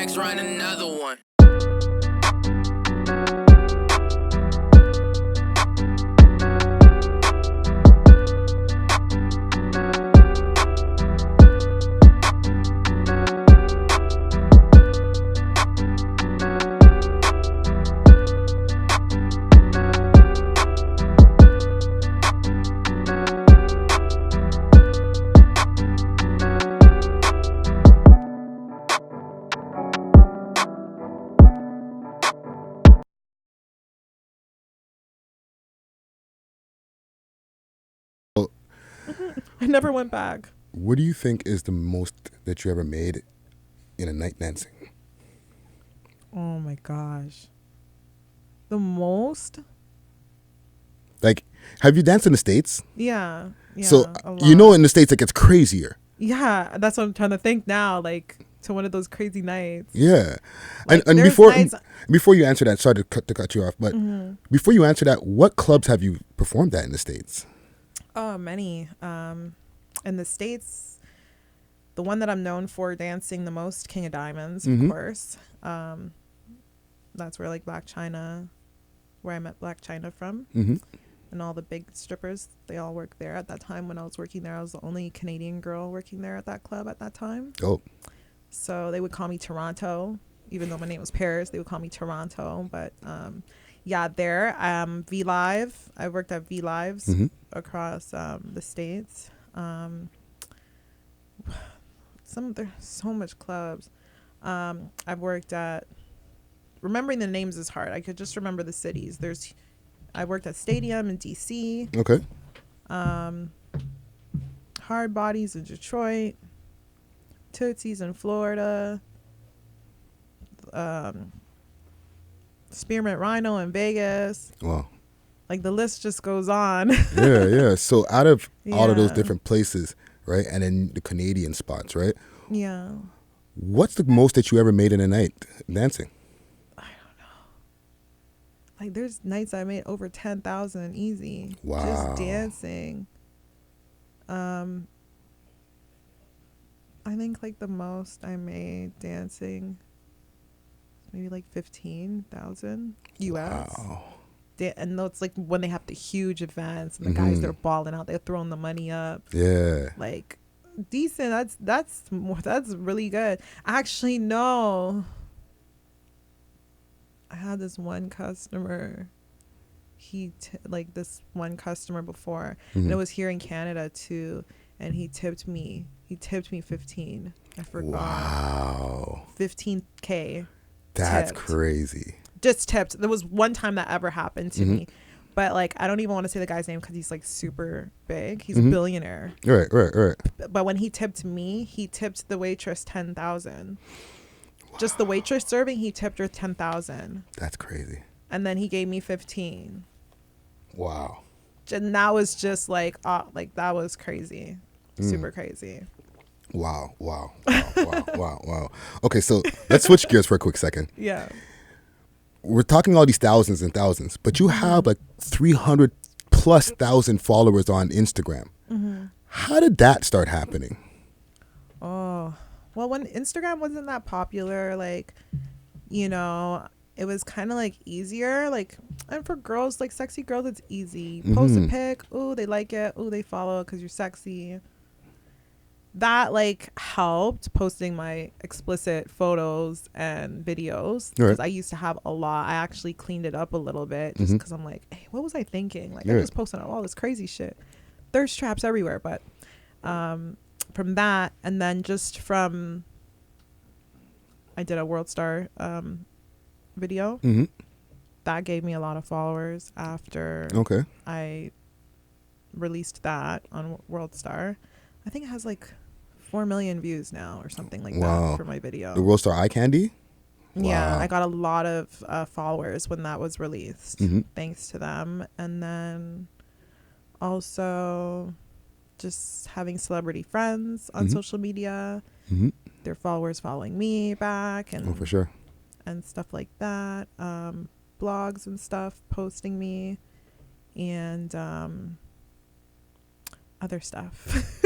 racks, run another one. I never went back. What do you think is the most that you ever made in a night dancing? Oh my gosh. The most? Like, have you danced in the States? Yeah. So, a you know, lot. in the States, it gets crazier. Yeah, that's what I'm trying to think now, like to one of those crazy nights. Yeah. Like, and there's before nights- before you answer that, sorry to cut you off, but before you answer that, what clubs have you performed at in the States? Oh, many. In the States, the one that I'm known for dancing the most, King of Diamonds, of course. That's where like Black China, where I met Black China from. And all the big strippers, they all work there. At that time when I was working there, I was the only Canadian girl working there at that club at that time. Oh. So they would call me Toronto, even though my name was Paris. They would call me Toronto. But yeah, there. V Live. I worked at V Lives across the States. There's so much clubs. I've worked at. Remembering the names is hard. I could just remember the cities. I worked at Stadium in DC. Okay. Hard Bodies in Detroit. Tootsie's in Florida. Spearmint Rhino in Vegas. Wow. Like the list just goes on. Yeah. So out of all of those Yeah. different places, right, and then the Canadian spots, right? Yeah. What's the most that you ever made in a night dancing? I don't know. Like there's nights I made over 10,000 easy. Wow. Just dancing. I think like the most I made dancing maybe like 15,000 US. Wow. And it's like when they have the huge events and the guys, they're balling out, they're throwing the money up. Yeah. Like decent. That's really good. Actually, no. I had this one customer. Like this one customer before, and it was here in Canada too. And he tipped me 15. I forgot. Wow. 15K. That's tipped. crazy. Just tipped. There was one time that ever happened to me, but like I don't even want to say the guy's name because he's like super big. He's a billionaire. Right. But when he tipped me, he tipped the waitress 10,000. Wow. Just the waitress serving, he tipped her 10,000. That's crazy. And then he gave me 15. Wow. And that was just like that was crazy. Super crazy. Wow. Okay, so let's switch gears for a quick second. Yeah. We're talking all these thousands and thousands, but you have like 300,000+ followers on Instagram. How did that start happening? Oh, well, when Instagram wasn't that popular, like, you know, it was kind of like easier. Like, and for girls, like sexy girls, it's easy. Post a pic. Ooh, they like it. Ooh, they follow because you're sexy. That like helped posting my explicit photos and videos because I used to have a lot. I actually cleaned it up a little bit just because I'm like, hey, what was I thinking? Like I just posted all this crazy shit. Thirst traps everywhere. But from that, and then just from, I did a WorldStarr video. That gave me a lot of followers after I released that on WorldStarr. I think it has like 4 million views now or something like that for my video. The WorldStarr Eye Candy? Yeah, Wow. I got a lot of followers when that was released, thanks to them. And then also just having celebrity friends on social media, their followers following me back, and for sure, and stuff like that. Blogs and stuff posting me, and other stuff.